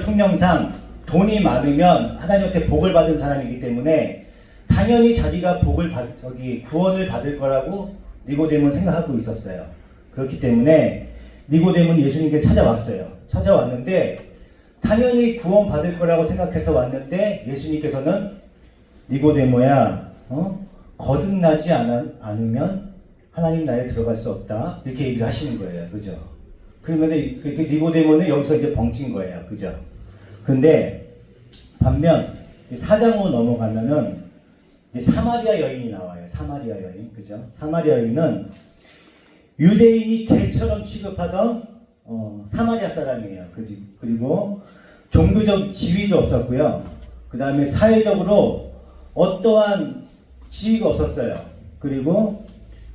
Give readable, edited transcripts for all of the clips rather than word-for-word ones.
통념상 돈이 많으면 하나님한테 복을 받은 사람이기 때문에 당연히 자기가 구원을 받을 거라고 니고데모는 생각하고 있었어요. 그렇기 때문에 니고데모는 예수님께 찾아왔어요. 찾아왔는데 당연히 구원 받을 거라고 생각해서 왔는데 예수님께서는 니고데모야, 거듭나지 않으면 하나님 나라에 들어갈 수 없다. 이렇게 얘기를 하시는 거예요. 그죠? 그러면 니고데모는 여기서 이제 벙찐 거예요. 그죠? 근데 반면 4장으로 넘어가면은 이제 사마리아 여인이 나와요. 사마리아 여인. 그죠? 사마리아 여인은 유대인이 개처럼 취급하던 사마리아 사람이에요. 그지? 그리고 종교적 지위도 없었고요. 그 다음에 사회적으로 어떠한 지위가 없었어요. 그리고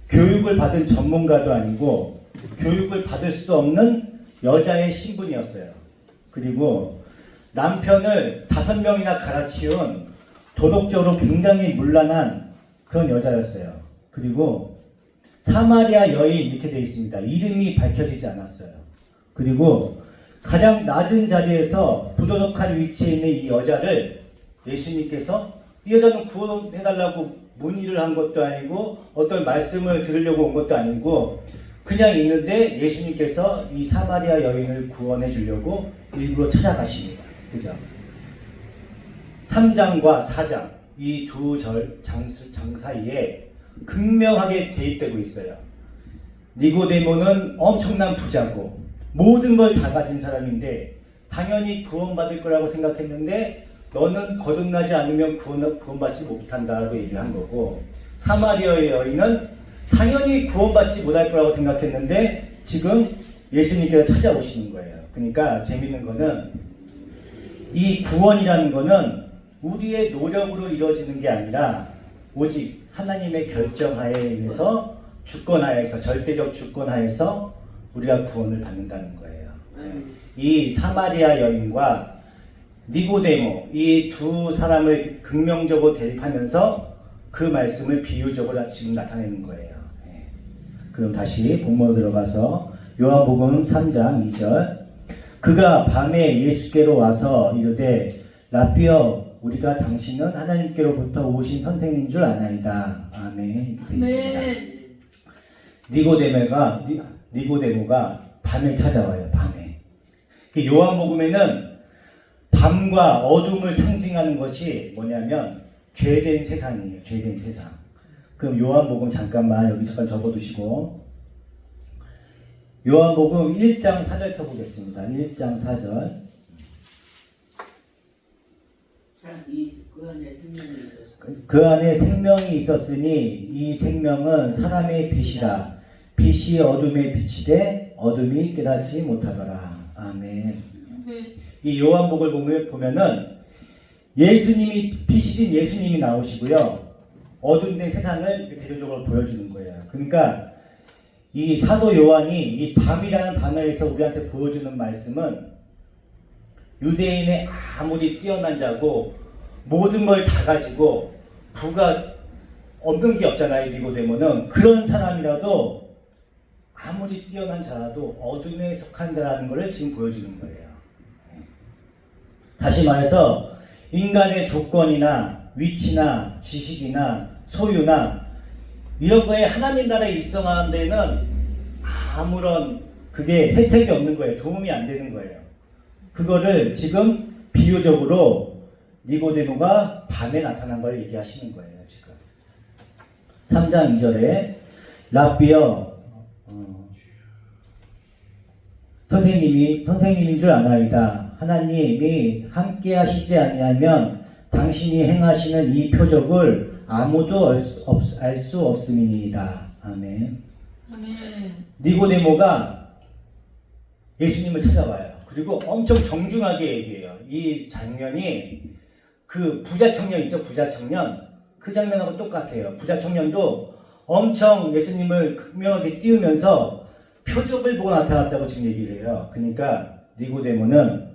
교육을 받은 전문가도 아니고 교육을 받을 수도 없는 여자의 신분이었어요. 그리고 남편을 5명이나 갈아치운 도덕적으로 굉장히 문란한 그런 여자였어요. 그리고 사마리아 여인 이렇게 되어 있습니다. 이름이 밝혀지지 않았어요. 그리고 가장 낮은 자리에서 부도덕한 위치에 있는 이 여자를 예수님께서 이 여자는 구원해달라고 문의를 한 것도 아니고 어떤 말씀을 들으려고 온 것도 아니고 그냥 있는데 예수님께서 이 사마리아 여인을 구원해 주려고 일부러 찾아가십니다. 그죠? 3장과 4장 이 두 장 사이에 극명하게 대입되고 있어요. 니고데모는 엄청난 부자고 모든 걸 다 가진 사람인데 당연히 구원받을 거라고 생각했는데 너는 거듭나지 않으면 구원받지 못한다라고 얘기를 한 거고 사마리아 여인은 당연히 구원받지 못할 거라고 생각했는데 지금 예수님께서 찾아오시는 거예요. 그러니까 재밌는 거는 이 구원이라는 거는 우리의 노력으로 이루어지는 게 아니라 오직 하나님의 결정하에 의해서 주권하에서 절대적 주권하에서 우리가 구원을 받는다는 거예요. 이 사마리아 여인과 니고데모 이 두 사람을 극명적으로 대립하면서 그 말씀을 비유적으로 지금 나타내는 거예요. 그럼 다시 본문으로 들어가서 요한복음 3장 2절 그가 밤에 예수께로 와서 이르되 라삐여 우리가 당신은 하나님께로부터 오신 선생인 줄 아나이다. 아멘. 이렇게 되어 있습니다. 니고데모가 밤에 찾아와요. 밤에. 요한복음에는 밤과 어둠을 상징하는 것이 뭐냐면 죄된 세상이에요. 죄된 세상. 그럼 요한복음 잠깐만 여기 잠깐 접어두시고 요한복음 1장 4절 펴보겠습니다. 1장 4절 그 안에 생명이 있었으니 이 생명은 사람의 빛이라 빛이 어둠에 비치되 어둠이 깨닫지 못하더라. 아멘. 이 요한복음을 보면은 예수님이 빛이신 예수님이 나오시고요. 어둠된 세상을 대조적으로 보여주는 거예요. 그러니까 이 사도 요한이 이 밤이라는 단어에서 우리한테 보여주는 말씀은 유대인의 아무리 뛰어난 자고 모든 걸 다 가지고 부가 없는 게 없잖아요. 니고데모는 그런 사람이라도 아무리 뛰어난 자라도 어둠에 속한 자라는 것을 지금 보여주는 거예요. 다시 말해서 인간의 조건이나 위치나 지식이나 소유나 이런 거에 하나님 나라에 입성하는 데는 아무런 그게 혜택이 없는 거예요. 도움이 안 되는 거예요. 그거를 지금 비유적으로 니고데모가 밤에 나타난 걸 얘기하시는 거예요. 지금 3장 2절에 라삐여 선생님인 줄 아나이다. 하나님이 함께 하시지 아니하면 당신이 행하시는 이 표적을 아무도 알 수 없음이니이다. 아멘. 니고데모가 예수님을 찾아와요. 그리고 엄청 정중하게 얘기해요. 이 장면이 그 부자 청년 있죠? 부자 청년. 그 장면하고 똑같아요. 부자 청년도 엄청 예수님을 극명하게 띄우면서 표적을 보고 나타났다고 지금 얘기를 해요. 그러니까 니고데모는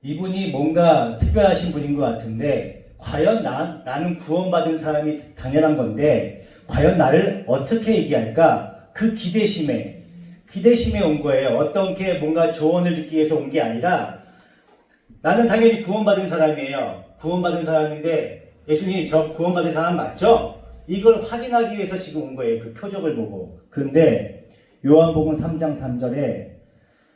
이분이 뭔가 특별하신 분인 것 같은데 과연 나는 구원받은 사람이 당연한 건데 과연 나를 어떻게 얘기할까? 그 기대심에 온 거예요. 어떤 게 뭔가 조언을 듣기 위해서 온 게 아니라 나는 당연히 구원받은 사람이에요. 구원받은 사람인데 예수님 저 구원받은 사람 맞죠? 이걸 확인하기 위해서 지금 온 거예요. 그 표적을 보고. 근데 요한복음 3장 3절에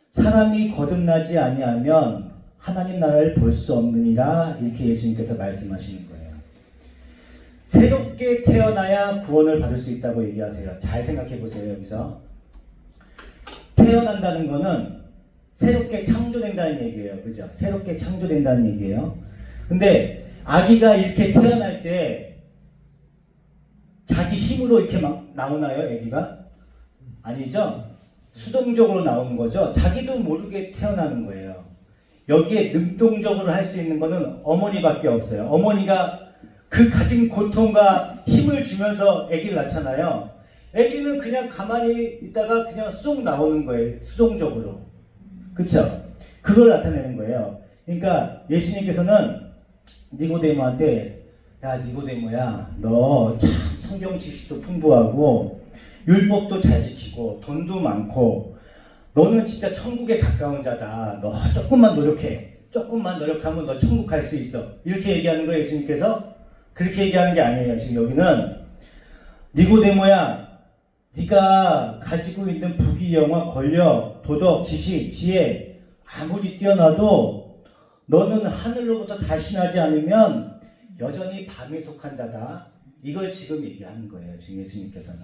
사람이 거듭나지 아니하면 하나님 나라를 볼 수 없느니라 이렇게 예수님께서 말씀하시는 거예요. 새롭게 태어나야 구원을 받을 수 있다고 얘기하세요. 잘 생각해 보세요. 여기서 태어난다는 거는 새롭게 창조된다는 얘기예요. 그죠? 새롭게 창조된다는 얘기예요. 근데 아기가 이렇게 태어날 때 자기 힘으로 이렇게 막 나오나요? 아기가? 아니죠? 수동적으로 나오는 거죠. 자기도 모르게 태어나는 거예요. 여기에 능동적으로 할 수 있는 거는 어머니밖에 없어요. 어머니가 그 가진 고통과 힘을 주면서 아기를 낳잖아요. 아기는 그냥 가만히 있다가 그냥 쏙 나오는 거예요. 수동적으로. 그쵸? 그걸 나타내는 거예요. 그러니까 예수님께서는 니고데모한테 야 니고데모야 너 참 성경 지식도 풍부하고 율법도 잘 지키고 돈도 많고 너는 진짜 천국에 가까운 자다. 너 조금만 노력해. 조금만 노력하면 너 천국 갈 수 있어. 이렇게 얘기하는 거예요. 예수님께서. 그렇게 얘기하는 게 아니에요. 지금 여기는 니고데모야 네가 가지고 있는 부귀영화, 권력, 도덕, 지식, 지혜 아무리 뛰어나도 너는 하늘로부터 다시 나지 않으면 여전히 밤에 속한 자다. 이걸 지금 얘기하는 거예요. 지금 예수님께서는.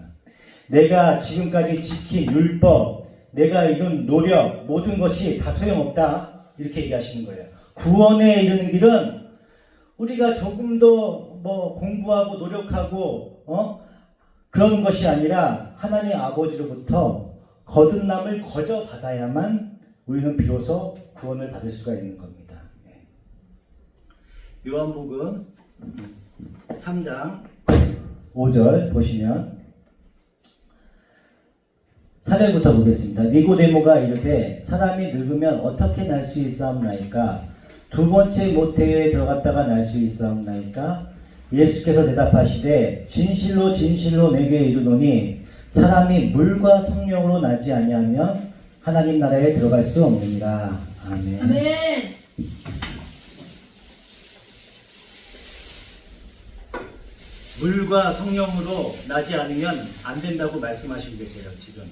내가 지금까지 지킨 율법, 내가 이룬 노력, 모든 것이 다 소용없다. 이렇게 얘기하시는 거예요. 구원에 이르는 길은 우리가 조금 더 뭐 공부하고 노력하고 그런 것이 아니라 하나님 아버지로부터 거듭남을 거저 받아야만 우리는 비로소 구원을 받을 수가 있는 겁니다. 요한복음 3장 5절 보시면 사례부터 보겠습니다. 니고데모가 이르되 사람이 늙으면 어떻게 날 수 있사옵나이까? 두 번째 모태에 들어갔다가 날 수 있사옵나이까? 예수께서 대답하시되 진실로 진실로 내게 이르노니 사람이 물과 성령으로 나지 아니하면 하나님 나라에 들어갈 수 없느니라. 아멘. 아멘. 물과 성령으로 나지 않으면 안 된다고 말씀하시고 계세요. 지금.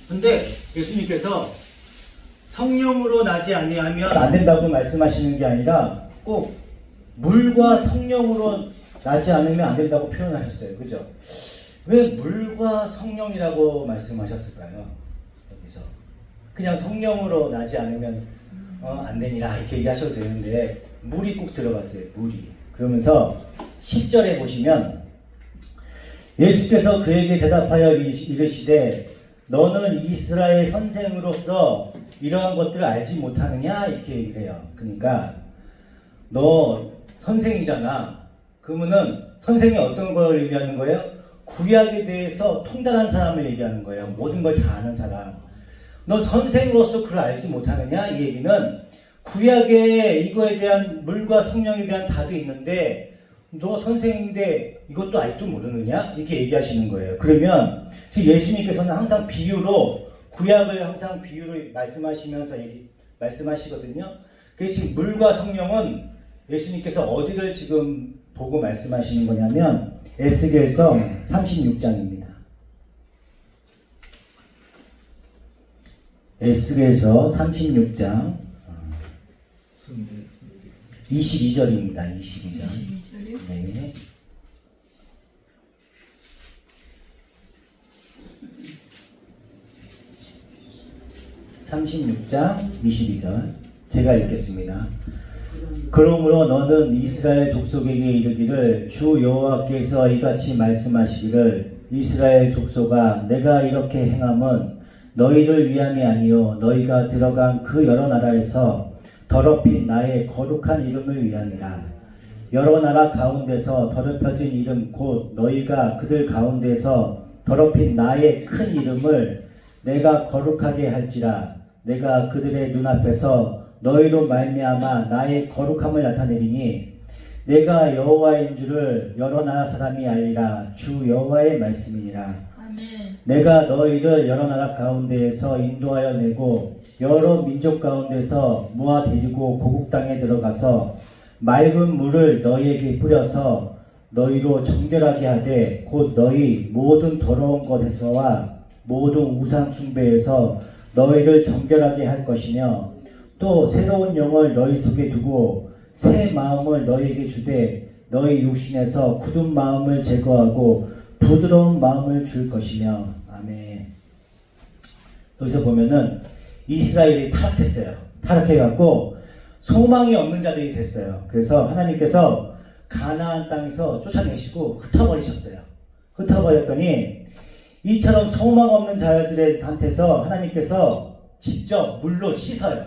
근데 예수님께서 성령으로 나지 아니하면 안 된다고 말씀하시는 게 아니라 꼭 물과 성령으로 나지 않으면 안 된다고 표현하셨어요. 그죠? 왜 물과 성령이라고 말씀하셨을까요? 여기서 그냥 성령으로 나지 않으면 안 되니라 이렇게 얘기하셔도 되는데 물이 꼭 들어갔어요. 물이. 그러면서 10절에 보시면 예수께서 그에게 대답하여 이르시되 너는 이스라엘 선생으로서 이러한 것들을 알지 못하느냐 이렇게 얘기를 해요. 그러니까 너 선생이잖아. 그러면은 선생이 어떤 걸 얘기하는 거예요? 구약에 대해서 통달한 사람을 얘기하는 거예요. 모든 걸 다 아는 사람. 너 선생으로서 그걸 알지 못하느냐? 이 얘기는 구약에 이거에 대한 물과 성령에 대한 답이 있는데 너 선생인데 이것도 아직도 모르느냐? 이렇게 얘기하시는 거예요. 그러면 지금 예수님께서는 항상 비유로 구약을 항상 비유로 말씀하시면서 말씀하시거든요. 그게 지금 물과 성령은 예수님께서 어디를 지금 보고 말씀하시는 거냐면 에스겔서 36장입니다. 에스겔서 36장 22절입니다. 22절. 네. (36장) 22절 제가 읽겠습니다. 그러므로 너는 이스라엘 족속에게 이르기를 주 여호와께서 이같이 말씀하시기를 이스라엘 족속아 내가 이렇게 행함은 너희를 위함이 아니요 너희가 들어간 그 여러 나라에서 더럽힌 나의 거룩한 이름을 위함이라. 여러 나라 가운데서 더럽혀진 이름 곧 너희가 그들 가운데서 더럽힌 나의 큰 이름을 내가 거룩하게 할지라. 내가 그들의 눈앞에서 너희로 말미암아 나의 거룩함을 나타내리니 내가 여호와인 줄을 여러 나라 사람이 알리라. 주 여호와의 말씀이니라. 아멘. 내가 너희를 여러 나라 가운데에서 인도하여 내고 여러 민족 가운데서 모아 데리고 고국 땅에 들어가서 맑은 물을 너희에게 뿌려서 너희로 정결하게 하되 곧 너희 모든 더러운 것에서와 모든 우상 숭배에서 너희를 정결하게 할 것이며 또 새로운 영을 너희 속에 두고 새 마음을 너희에게 주되 너희 육신에서 굳은 마음을 제거하고 부드러운 마음을 줄 것이며. 아멘. 여기서 보면은 이스라엘이 타락했어요. 타락해갖고 소망이 없는 자들이 됐어요. 그래서 하나님께서 가나안 땅에서 쫓아내시고 흩어버리셨어요. 흩어버렸더니 이처럼 소망 없는 자들한테서 하나님께서 직접 물로 씻어요.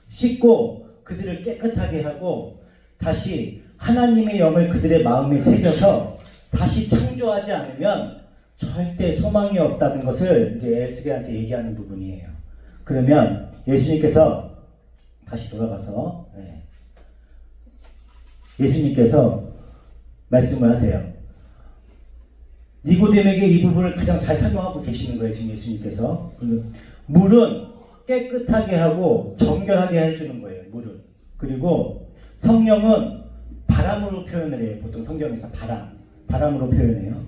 씻고 그들을 깨끗하게 하고 다시 하나님의 영을 그들의 마음에 새겨서 다시 창조하지 않으면 절대 소망이 없다는 것을 이제 에스겔한테 얘기하는 부분이에요. 그러면 예수님께서 다시 돌아가서 예수님께서 말씀을 하세요. 니고데에게 이 부분을 가장 잘 설명하고 계시는 거예요. 지금 예수님께서. 물은 깨끗하게 하고 정결하게 해주는 거예요. 물은. 그리고 성령은 바람으로 표현을 해요. 보통 성경에서 바람으로 표현해요.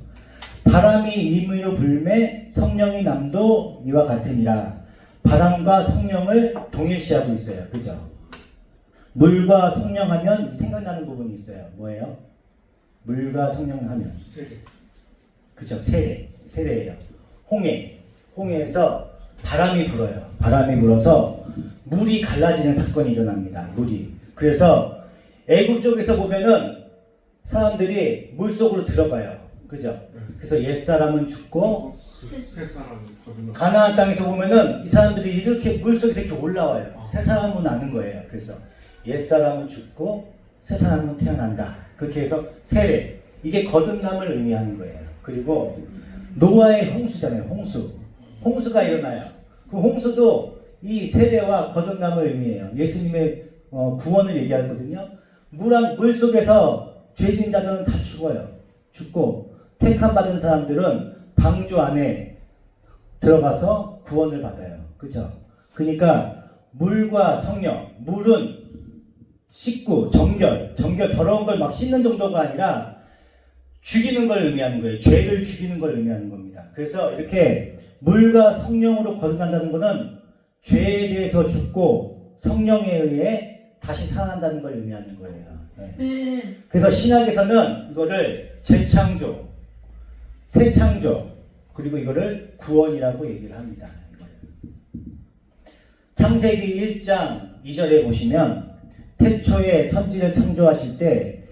바람이 임의로 불매 성령이 남도 이와 같으니라. 바람과 성령을 동일시하고 있어요. 그죠? 물과 성령 하면 생각나는 부분이 있어요. 뭐예요? 물과 성령 하면 세례. 그죠? 세례예요. 홍해에서 바람이 불어요. 바람이 불어서 물이 갈라지는 사건이 일어납니다. 물이. 그래서 애국 쪽에서 보면은 사람들이 물 속으로 들어가요. 그죠? 그래서 옛사람은 죽고 새 사람 거듭나. 가나안 땅에서 보면은 이 사람들이 이렇게 물 속에서 이렇게 올라와요. 새 사람은 나는 거예요. 그래서 옛사람은 죽고 새 사람은 태어난다. 그렇게 해서 세례. 이게 거듭남을 의미하는 거예요. 그리고 노아의 홍수잖아요. 홍수가 일어나요. 그 홍수도 이 세례와 거듭남을 의미해요. 예수님의 구원을 얘기하거든요. 물 속에서 죄진 자들은 다 죽고 택함 받은 사람들은 방주 안에 들어가서 구원을 받아요. 그죠? 그러니까 물과 성령, 물은 씻고 정결 더러운 걸 막 씻는 정도가 아니라 죽이는 걸 의미하는 거예요. 죄를 죽이는 걸 의미하는 겁니다. 그래서 이렇게 물과 성령으로 거듭난다는 것은 죄에 대해서 죽고 성령에 의해 다시 살아난다는 걸 의미하는 거예요. 네. 그래서 신학에서는 이거를 재창조, 새창조, 그리고 이거를 구원이라고 얘기를 합니다. 창세기 1장 2절에 보시면 태초에 천지를 창조하실 때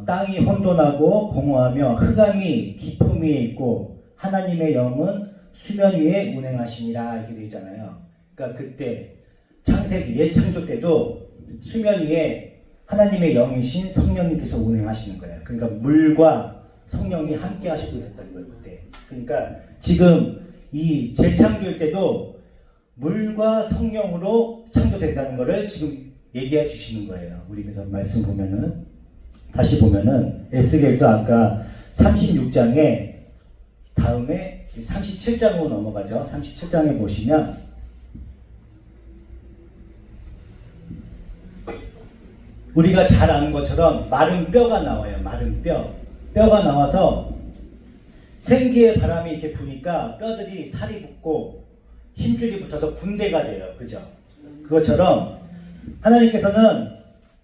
땅이 혼돈하고 공허하며 흑암이 깊음이 있고 하나님의 영은 수면 위에 운행하시니라 이렇게 되어 있잖아요. 그러니까 그때 창세기 옛창조 때도 수면 위에 하나님의 영이신 성령님께서 운행하시는 거예요. 그러니까 물과 성령이 함께 하시고 있었던 거예요. 그때. 그러니까 지금 이 재창조일 때도 물과 성령으로 창조된다는 것을 지금 얘기해 주시는 거예요. 우리가 말씀 보면은 다시 보면은 에스겔서 아까 36장에 다음에 37장으로 넘어가죠. 37장에 보시면 우리가 잘 아는 것처럼 마른 뼈가 나와요. 마른 뼈가 나와서 생기의 바람이 이렇게 부니까 뼈들이 살이 붙고 힘줄이 붙어서 군대가 돼요. 그죠? 그것처럼 하나님께서는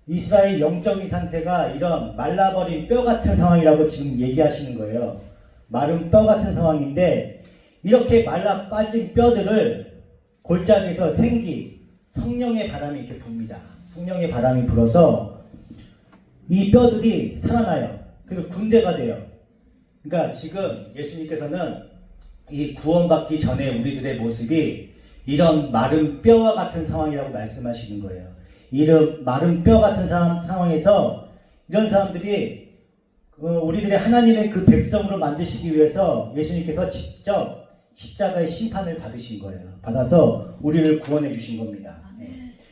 이스라엘 영적인 상태가 이런 말라버린 뼈 같은 상황이라고 지금 얘기하시는 거예요. 마른 뼈 같은 상황인데 이렇게 말라 빠진 뼈들을 골짜기에서 성령의 바람이 이렇게 붑니다. 성령의 바람이 불어서 이 뼈들이 살아나요. 그래서 군대가 돼요. 그러니까 지금 예수님께서는 이 구원받기 전에 우리들의 모습이 이런 마른 뼈와 같은 상황이라고 말씀하시는 거예요. 이런 마른 뼈 같은 상황에서 이런 사람들이 우리들의 하나님의 그 백성으로 만드시기 위해서 예수님께서 직접 십자가의 심판을 받으신 거예요. 받아서 우리를 구원해 주신 겁니다.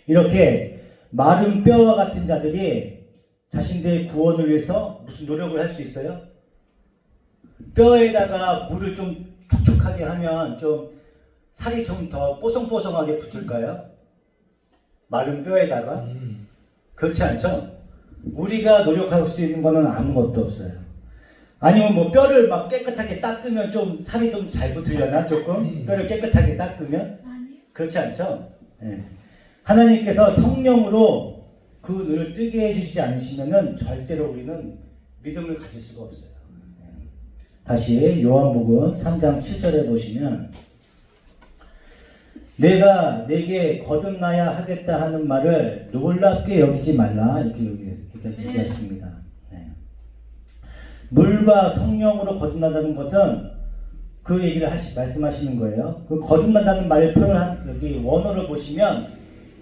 이렇게 마른 뼈와 같은 자들이 자신들의 구원을 위해서 무슨 노력을 할 수 있어요? 뼈에다가 물을 좀 촉촉하게 하면 좀 살이 좀 더 뽀송뽀송하게 붙을까요? 마른 뼈에다가? 그렇지 않죠? 우리가 노력할 수 있는 거는 아무것도 없어요. 아니면 뭐 뼈를 막 깨끗하게 닦으면 좀 살이 좀 잘 붙으려나 조금? 뼈를 깨끗하게 닦으면? 그렇지 않죠? 예. 하나님께서 성령으로 그 눈을 뜨게 해주시지 않으시면은 절대로 우리는 믿음을 가질 수가 없어요. 예. 다시 요한복음 3장 7절에 보시면 내가 내게 거듭나야 하겠다 하는 말을 놀랍게 여기지 말라 이렇게 얘기했습니다. 네. 물과 성령으로 거듭난다는 것은 그 얘기를 말씀하시는 거예요. 그 거듭난다는 말을 표현한 여기 원어를 보시면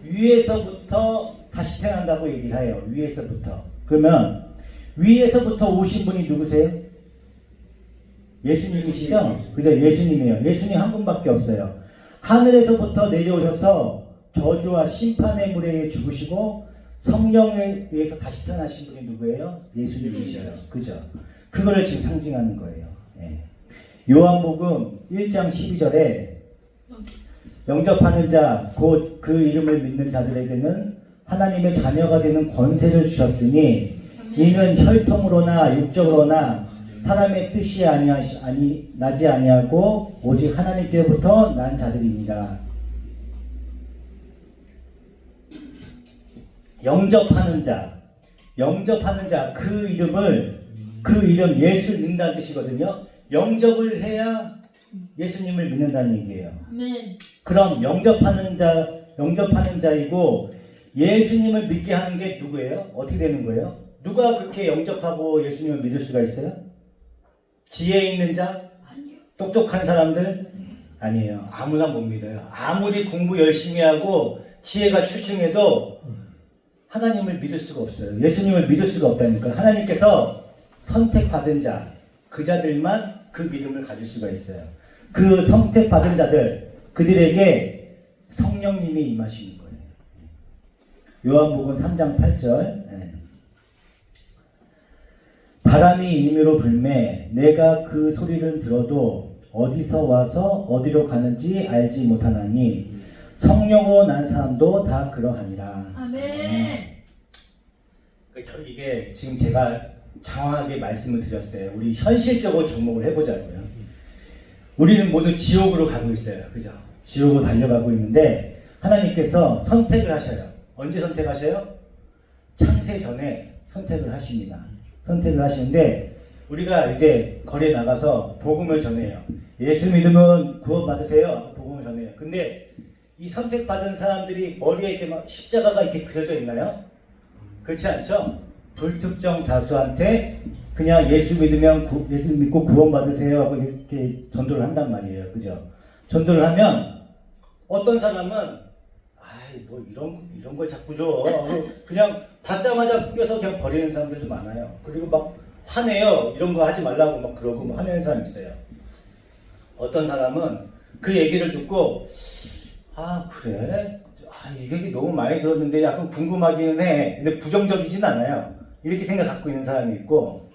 위에서부터 다시 태어난다고 얘기를 해요. 위에서부터. 그러면 위에서부터 오신 분이 누구세요? 예수님이시죠? 그죠? 예수님이에요. 예수님 한 분밖에 없어요. 하늘에서부터 내려오셔서 저주와 심판의 물에 죽으시고 성령에 의해서 다시 태어나신 분이 누구예요? 예수님이셔요. 그죠? 그거를 지금 상징하는 거예요. 예. 요한복음 1장 12절에 영접하는 자, 곧 그 이름을 믿는 자들에게는 하나님의 자녀가 되는 권세를 주셨으니 이는 혈통으로나 육적으로나 사람의 뜻이 나지 아니하고 오직 하나님께로부터 난 자들이니라. 영접하는 자, 그 이름 예수를 믿는다는 뜻이거든요. 영접을 해야 예수님을 믿는다는 얘기예요. 그럼 영접하는 자이고 예수님을 믿게 하는 게 누구예요? 어떻게 되는 거예요? 누가 그렇게 영접하고 예수님을 믿을 수가 있어요? 지혜 있는 자? 아니요. 똑똑한 사람들? 아니에요. 아무나 못 믿어요. 아무리 공부 열심히 하고 지혜가 출중해도 하나님을 믿을 수가 없어요. 예수님을 믿을 수가 없다니까. 하나님께서 선택받은 자, 그 자들만 그 믿음을 가질 수가 있어요. 그 선택받은 자들, 그들에게 성령님이 임하시는 거예요. 요한복음 3장 8절. 바람이 임의로 불매 내가 그 소리를 들어도 어디서 와서 어디로 가는지 알지 못하나니 성령으로 난 사람도 다 그러하니라. 아멘. 이게 지금 제가 장황하게 말씀을 드렸어요. 우리 현실적으로 접목을 해보자고요. 우리는 모두 지옥으로 가고 있어요. 그죠? 지옥으로 달려가고 있는데 하나님께서 선택을 하셔요. 언제 선택하셔요? 창세 전에 선택을 하십니다. 선택을 하시는데 우리가 이제 거리에 나가서 복음을 전해요. 예수 믿으면 구원받으세요. 복음을 전해요. 근데 이 선택받은 사람들이 머리에 이렇게 막 십자가가 이렇게 그려져 있나요? 그렇지 않죠? 불특정 다수한테 그냥 예수 믿고 구원받으세요 하고 이렇게 전도를 한단 말이에요. 그죠? 전도를 하면 어떤 사람은 뭐 이런 걸 자꾸 줘. 그냥 받자마자 껴서 그냥 버리는 사람들도 많아요. 그리고 막 화내요. 이런 거 하지 말라고 막 그러고 막 화내는 사람 있어요. 어떤 사람은 그 얘기를 듣고 그래? 이 얘기 너무 많이 들었는데 약간 궁금하기는 해. 근데 부정적이진 않아요. 이렇게 생각 갖고 있는 사람이 있고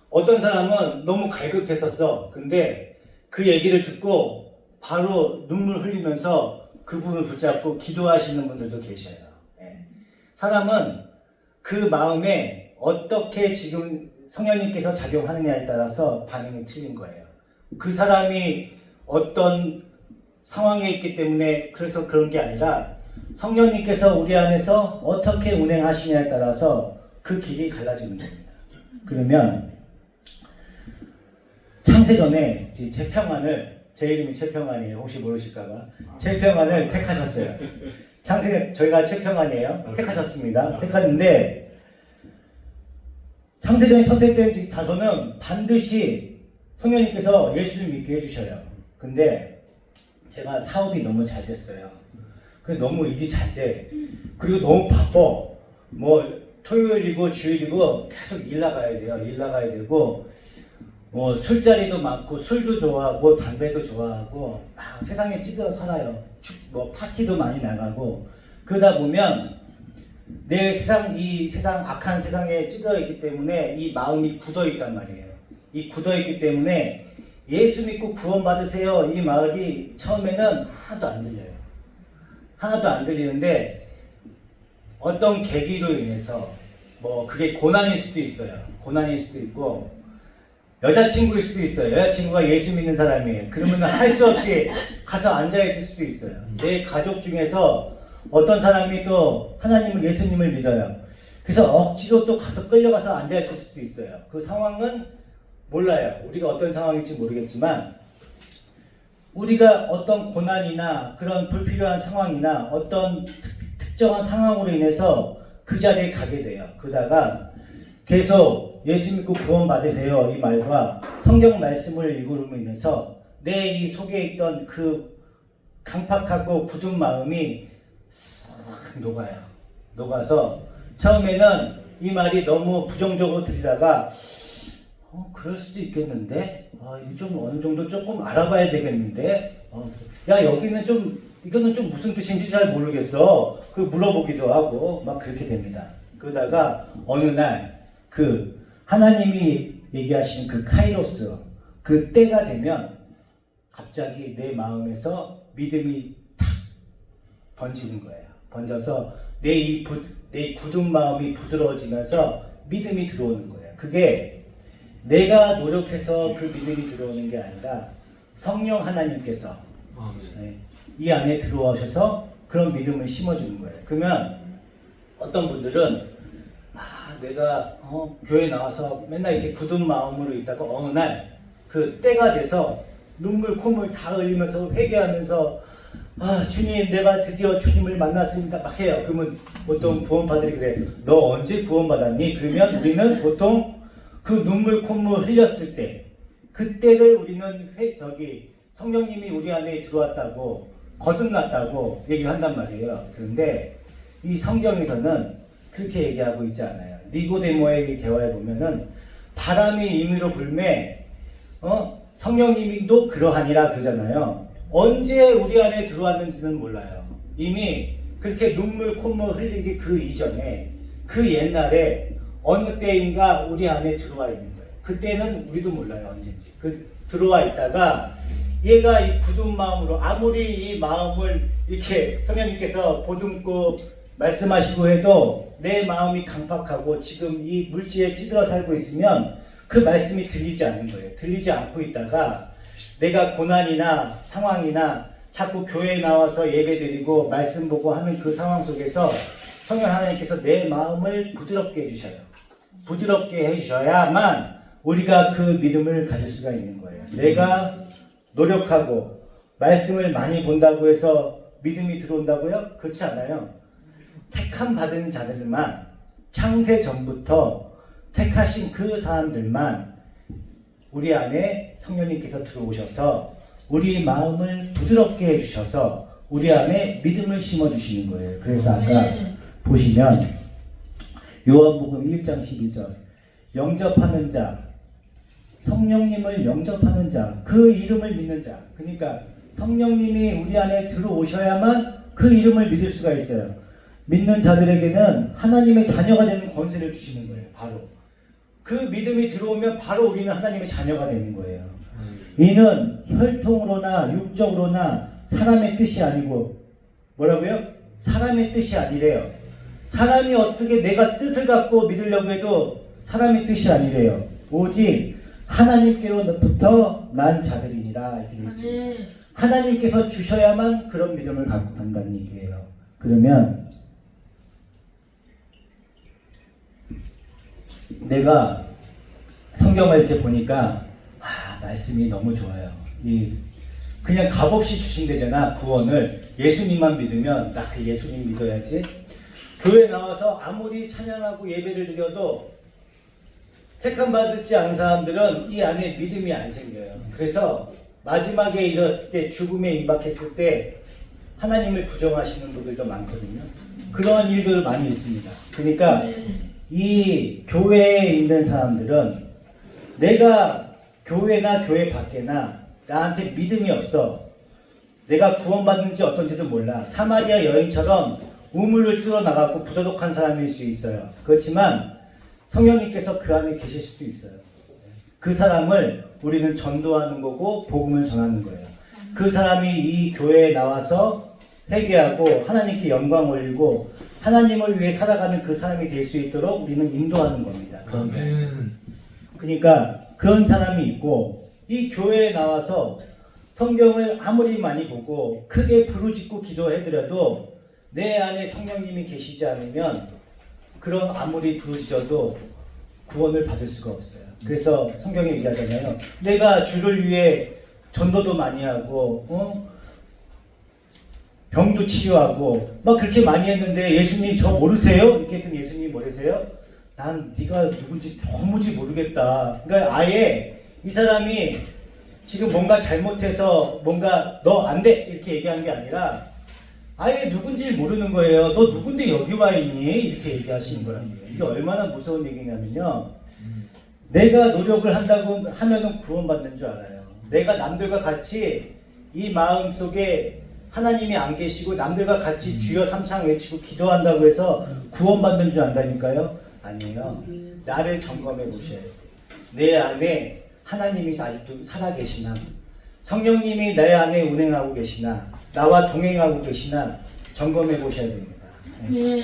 어떤 사람은 너무 갈급했었어. 근데 그 얘기를 듣고 바로 눈물 흘리면서 그분을 붙잡고 기도하시는 분들도 계셔요. 예. 사람은 그 마음에 어떻게 지금 성령님께서 작용하느냐에 따라서 반응이 틀린 거예요. 그 사람이 어떤 상황에 있기 때문에 그래서 그런 게 아니라 성령님께서 우리 안에서 어떻게 운행하시냐에 따라서 그 길이 갈라지는 겁니다. 그러면 창세전에 최평안을 제 이름이 최평안이에요. 혹시 모르실까봐. 최평안을 택하셨어요. 창세는 저희가 최평안이에요. 택하셨습니다. 택하는데 창세전에 선택된 자손은 반드시 성령님께서 예수를 믿게 해주셔요. 근데 제가 사업이 너무 잘 됐어요. 너무 일이 잘 돼. 그리고 너무 바빠. 뭐 토요일이고 주일이고 계속 일 나가야 돼요. 일 나가야 되고 뭐 술자리도 많고 술도 좋아하고 담배도 좋아하고 막 세상에 찌들어 살아요. 뭐 파티도 많이 나가고 그러다 보면 이 세상 악한 세상에 찌들어 있기 때문에 이 마음이 굳어 있단 말이에요. 이 굳어 있기 때문에 예수 믿고 구원받으세요. 이 말이 처음에는 하나도 안 들려요. 하나도 안 들리는데 어떤 계기로 인해서 뭐 그게 고난일 수도 있어요. 고난일 수도 있고 여자친구일 수도 있어요. 여자친구가 예수 믿는 사람이에요. 그러면 할 수 없이 가서 앉아있을 수도 있어요. 내 가족 중에서 어떤 사람이 또 하나님을, 예수님을 믿어요. 그래서 억지로 또 가서 끌려가서 앉아있을 수도 있어요. 그 상황은 몰라요. 우리가 어떤 상황일지 모르겠지만 우리가 어떤 고난이나 그런 불필요한 상황이나 어떤 특정한 상황으로 인해서 그 자리에 가게 돼요. 그러다가 계속 예수 믿고 구원 받으세요 이 말과 성경 말씀을 읽음으로 인해서 내 이 속에 있던 그 강팍하고 굳은 마음이 싹 녹아요. 녹아서 처음에는 이 말이 너무 부정적으로 들리다가 그럴 수도 있겠는데 이거 좀 어느 정도 조금 알아봐야 되겠는데 야 여기는 좀 이거는 좀 무슨 뜻인지 잘 모르겠어. 그 물어보기도 하고 막 그렇게 됩니다. 그러다가 어느 날 그 하나님이 얘기하시는 그 카이로스 그 때가 되면 갑자기 내 마음에서 믿음이 탁 번지는 거예요. 번져서 내 굳은 마음이 부드러워지면서 믿음이 들어오는 거예요. 그게 내가 노력해서 그 믿음이 들어오는 게 아니라 성령 하나님께서 이 안에 들어오셔서 그런 믿음을 심어주는 거예요. 그러면 어떤 분들은 내가 교회 나와서 맨날 이렇게 굳은 마음으로 있다가 어느 날 그 때가 돼서 눈물 콧물 다 흘리면서 회개하면서 주님 내가 드디어 주님을 만났습니다 막 해요. 그러면 보통 구원파들이 그래 너 언제 구원받았니? 그러면 우리는 보통 그 눈물 콧물 흘렸을 때 그때를 우리는 성령님이 우리 안에 들어왔다고 거듭났다고 얘기를 한단 말이에요. 그런데 이 성경에서는 그렇게 얘기하고 있지 않아요. 니고데모의 대화에 보면은 바람이 임의로 불매 성령님도 그러하니라 그러잖아요. 언제 우리 안에 들어왔는지는 몰라요. 이미 그렇게 눈물 콧물 흘리기 그 이전에 그 옛날에 어느 때인가 우리 안에 들어와 있는 거예요. 그때는 우리도 몰라요. 언제인지. 들어와 있다가 얘가 이 굳은 마음으로 아무리 이 마음을 이렇게 성령님께서 보듬고 말씀하시고 해도 내 마음이 강팍하고 지금 이 물질에 찌들어 살고 있으면 그 말씀이 들리지 않는 거예요. 들리지 않고 있다가 내가 고난이나 상황이나 자꾸 교회에 나와서 예배드리고 말씀 보고 하는 그 상황 속에서 성령 하나님께서 내 마음을 부드럽게 해주셔요. 부드럽게 해주셔야만 우리가 그 믿음을 가질 수가 있는 거예요. 내가 노력하고 말씀을 많이 본다고 해서 믿음이 들어온다고요? 그렇지 않아요. 택함 받은 자들만 창세 전부터 택하신 그 사람들만 우리 안에 성령님께서 들어오셔서 우리 마음을 부드럽게 해주셔서 우리 안에 믿음을 심어주시는 거예요. 그래서 아까 보시면 요한복음 1장 12절 영접하는 자 성령님을 영접하는 자 그 이름을 믿는 자 그러니까 성령님이 우리 안에 들어오셔야만 그 이름을 믿을 수가 있어요. 믿는 자들에게는 하나님의 자녀가 되는 권세를 주시는 거예요. 바로 그 믿음이 들어오면 바로 우리는 하나님의 자녀가 되는 거예요. 이는 혈통으로나 육적으로나 사람의 뜻이 아니고 뭐라고요? 사람의 뜻이 아니래요. 사람이 어떻게 내가 뜻을 갖고 믿으려고 해도 사람의 뜻이 아니래요. 오직 하나님께로부터 난 자들이니라 이렇게 되어 있습니다. 하나님께서 주셔야만 그런 믿음을 갖고 간다는 얘기예요. 그러면 내가 성경을 이렇게 보니까 말씀이 너무 좋아요. 그냥 값없이 주신대잖아. 구원을 예수님만 믿으면 나 그 예수님 믿어야지. 교회 나와서 아무리 찬양하고 예배를 드려도 택함 받지 않은 사람들은 이 안에 믿음이 안 생겨요. 그래서 마지막에 이뤘을 때 죽음에 임박했을 때 하나님을 부정하시는 분들도 많거든요. 그런 일들 많이 있습니다. 그러니까 이 교회에 있는 사람들은 내가 교회나 교회 밖에나 나한테 믿음이 없어. 내가 구원받는지 어떤지도 몰라. 사마리아 여인처럼 우물을 뚫어 나가고 부도덕한 사람일 수 있어요. 그렇지만 성령님께서 그 안에 계실 수도 있어요. 그 사람을 우리는 전도하는 거고 복음을 전하는 거예요. 그 사람이 이 교회에 나와서 회개하고 하나님께 영광 올리고 하나님을 위해 살아가는 그 사람이 될 수 있도록 우리는 인도하는 겁니다. 그런 사람. 그러니까 그런 사람이 있고 이 교회에 나와서 성경을 아무리 많이 보고 크게 부르짖고 기도해드려도 내 안에 성령님이 계시지 않으면 그런 아무리 부르짖어도 구원을 받을 수가 없어요. 그래서 성경에 얘기하잖아요. 내가 주를 위해 전도도 많이 하고 병도 치료하고 막 그렇게 많이 했는데 예수님 저 모르세요? 이렇게 했더니 예수님이 뭐래세요? 난 네가 누군지 도무지 모르겠다. 그러니까 아예 이 사람이 지금 뭔가 잘못해서 뭔가 너 안 돼 이렇게 얘기한 게 아니라 아예 누군지 모르는 거예요. 너 누군데 여기 와 있니? 이렇게 얘기하시는 거란 말이에요. 이게 얼마나 무서운 얘기냐면요. 내가 노력을 한다고 하면은 구원받는 줄 알아요. 내가 남들과 같이 이 마음 속에 하나님이 안 계시고 남들과 같이 주여 삼창 외치고 기도한다고 해서 구원받는 줄 안다니까요? 아니에요. 나를 점검해 보셔야 돼요. 내 안에 하나님이 아직도 살아계시나, 성령님이 내 안에 운행하고 계시나, 나와 동행하고 계시나 점검해 보셔야 됩니다.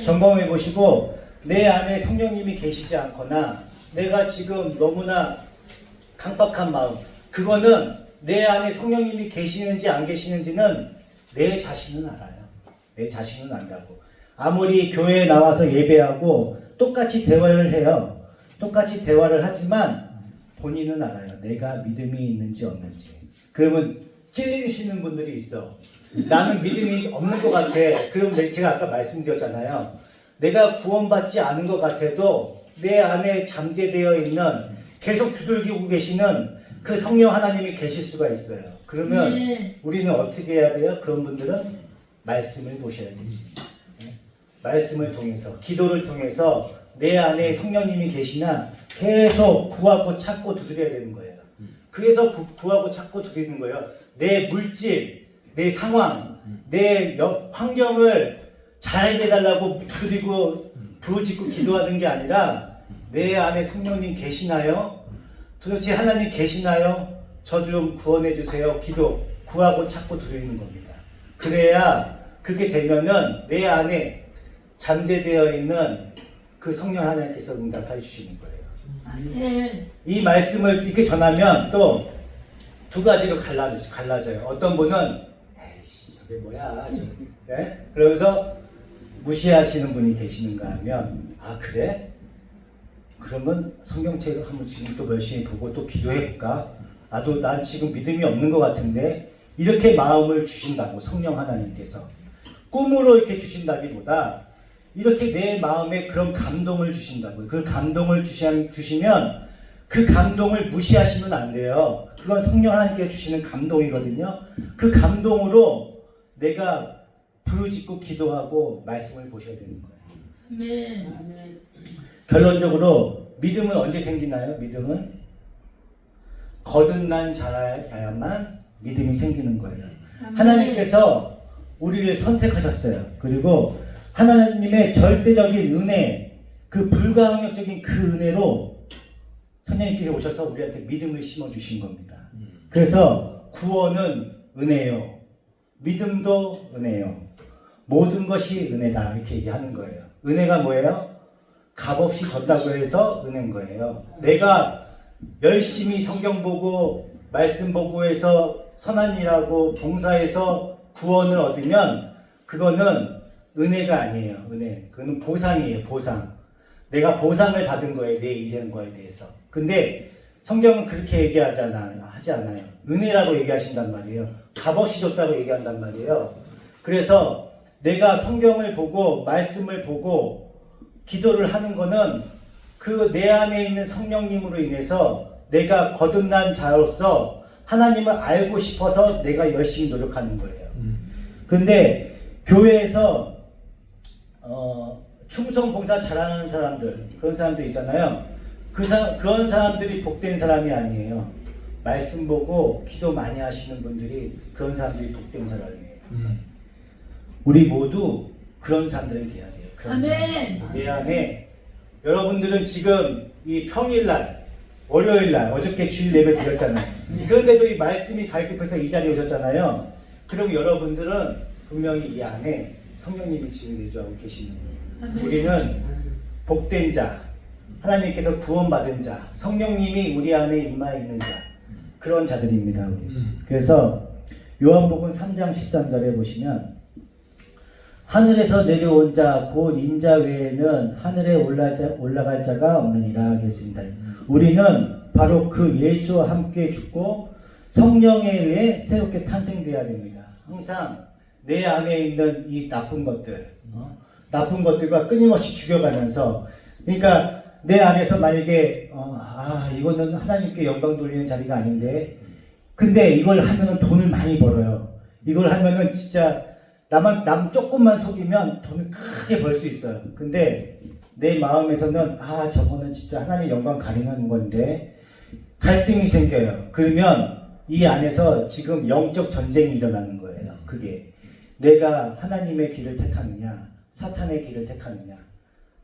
점검해 보시고 내 안에 성령님이 계시지 않거나 내가 지금 너무나 강박한 마음, 그거는 내 안에 성령님이 계시는지 안 계시는지는 내 자신은 알아요. 내 자신은 안다고. 아무리 교회에 나와서 예배하고 똑같이 대화를 해요. 똑같이 대화를 하지만 본인은 알아요. 내가 믿음이 있는지 없는지. 그러면 찔리시는 분들이 있어. 나는 믿음이 없는 것 같아. 그럼 제가 아까 말씀드렸잖아요. 내가 구원받지 않은 것 같아도 내 안에 잠재되어 있는 계속 두들기고 계시는 그 성령 하나님이 계실 수가 있어요. 그러면 우리는 어떻게 해야 돼요? 그런 분들은 말씀을 보셔야 되지. 말씀을 통해서, 기도를 통해서 내 안에 성령님이 계시나 계속 구하고 찾고 두드려야 되는 거예요. 그래서 구하고 찾고 두드리는 거예요. 내 물질, 내 상황, 내 환경을 잘 해달라고 두드리고 부르짖고 기도하는 게 아니라 내 안에 성령님 계시나요? 도대체 하나님 계시나요? 저 좀 구원해 주세요. 기도, 구하고 찾고 드리는 겁니다. 그래야 그렇게 되면은 내 안에 잠재되어 있는 그 성령 하나님께서 응답해 주시는 거예요. 이 말씀을 이렇게 전하면 또 두 가지로 갈라져요. 어떤 분은 에이씨 저게 뭐야? 네? 그러면서 무시하시는 분이 계시는가 하면 아 그래? 그러면 성경책을 한번 지금 또 열심히 보고 또 기도해 볼까? 나도 난 지금 믿음이 없는 것 같은데 이렇게 마음을 주신다고 성령 하나님께서 꿈으로 이렇게 주신다기보다 이렇게 내 마음에 그런 감동을 주신다고요. 그 감동을 주시면 그 감동을 무시하시면 안 돼요. 그건 성령 하나님께서 주시는 감동이거든요. 그 감동으로 내가 부르짖고 기도하고 말씀을 보셔야 되는 거예요. 결론적으로 믿음은 언제 생기나요? 믿음은 거듭난 자라야만 믿음이 생기는 거예요. 하나님께서 우리를 선택하셨어요. 그리고 하나님의 절대적인 은혜, 그 불가항력적인 그 은혜로 성령님께서 오셔서 우리한테 믿음을 심어주신 겁니다. 그래서 구원은 은혜요. 믿음도 은혜요. 모든 것이 은혜다 이렇게 얘기하는 거예요. 은혜가 뭐예요? 값없이 줬다고 해서 은혜인 거예요. 내가 열심히 성경 보고 말씀 보고 해서 선한 일하고 봉사해서 구원을 얻으면 그거는 은혜가 아니에요. 은혜. 그거는 보상이에요. 보상. 내가 보상을 받은 거예요. 내 일한 거에 대해서. 근데 성경은 그렇게 하지 않아요. 은혜라고 얘기하신단 말이에요. 값없이 줬다고 얘기한단 말이에요. 그래서 내가 성경을 보고 말씀을 보고 기도를 하는 거는 그 내 안에 있는 성령님으로 인해서 내가 거듭난 자로서 하나님을 알고 싶어서 내가 열심히 노력하는 거예요. 근데 교회에서 충성 봉사 잘하는 사람들, 그런 사람들 있잖아요. 그런 사람들이 복된 사람이 아니에요. 말씀 보고 기도 많이 하시는 분들이 그런 사람들이 복된 사람이에요. 우리 모두 그런 사람들이 돼야 돼요. 그런 사람들. 내 안에 여러분들은 지금 이 평일날 월요일 날 어저께 주일 예배 드렸잖아요. 그런데도 이 말씀이 가르쳐서 이 자리에 오셨잖아요. 그럼 여러분들은 분명히 이 안에 성령님이 지금 내주하고 계시는 거예요. 우리는 복된 자, 하나님께서 구원받은 자, 성령님이 우리 안에 임하 있는 자, 그런 자들입니다. 우리. 그래서 요한복음 3장 13절에 보시면 하늘에서 내려온 자 곧 인자 외에는 하늘에 올라갈 자가 없느니라 하겠습니다. 우리는 바로 그 예수와 함께 죽고 성령에 의해 새롭게 탄생되어야 됩니다. 항상 내 안에 있는 이 나쁜 것들, 나쁜 것들과 끊임없이 죽여가면서, 그러니까 내 안에서 만약에 이거는 하나님께 영광 돌리는 자리가 아닌데, 근데 이걸 하면은 돈을 많이 벌어요. 이걸 하면은 진짜 남 조금만 속이면 돈을 크게 벌 수 있어요. 근데 내 마음에서는 저거는 진짜 하나님 영광 가리는 건데 갈등이 생겨요. 그러면 이 안에서 지금 영적 전쟁이 일어나는 거예요. 그게 내가 하나님의 길을 택하느냐 사탄의 길을 택하느냐,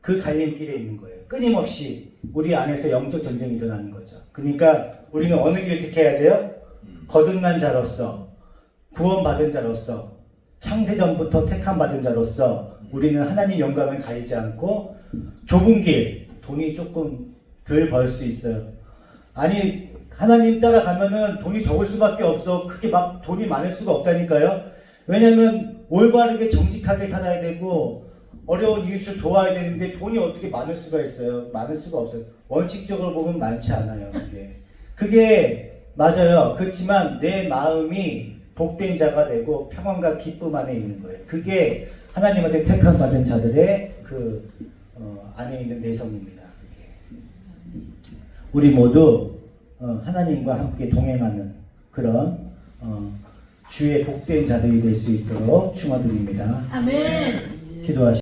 그 갈림길에 있는 거예요. 끊임없이 우리 안에서 영적 전쟁이 일어나는 거죠. 그러니까 우리는 어느 길을 택해야 돼요? 거듭난 자로서, 구원받은 자로서, 창세전부터 택함받은 자로서 우리는 하나님 영광을 가리지 않고 좁은 길, 돈이 조금 덜 벌 수 있어요. 아니 하나님 따라가면은 돈이 적을 수밖에 없어. 그게 막 돈이 많을 수가 없다니까요. 왜냐면 올바르게 정직하게 살아야 되고 어려운 이웃을 도와야 되는데 돈이 어떻게 많을 수가 있어요? 많을 수가 없어요. 원칙적으로 보면 많지 않아요. 그게 맞아요. 그렇지만 내 마음이 복된 자가 되고 평안과 기쁨 안에 있는 거예요. 그게 하나님한테 택함 받은 자들의 그 안에 있는 내성입니다. 그게. 우리 모두 하나님과 함께 동행하는 그런 주의 복된 자들이 될 수 있도록 축원드립니다. 아멘. 기도하시.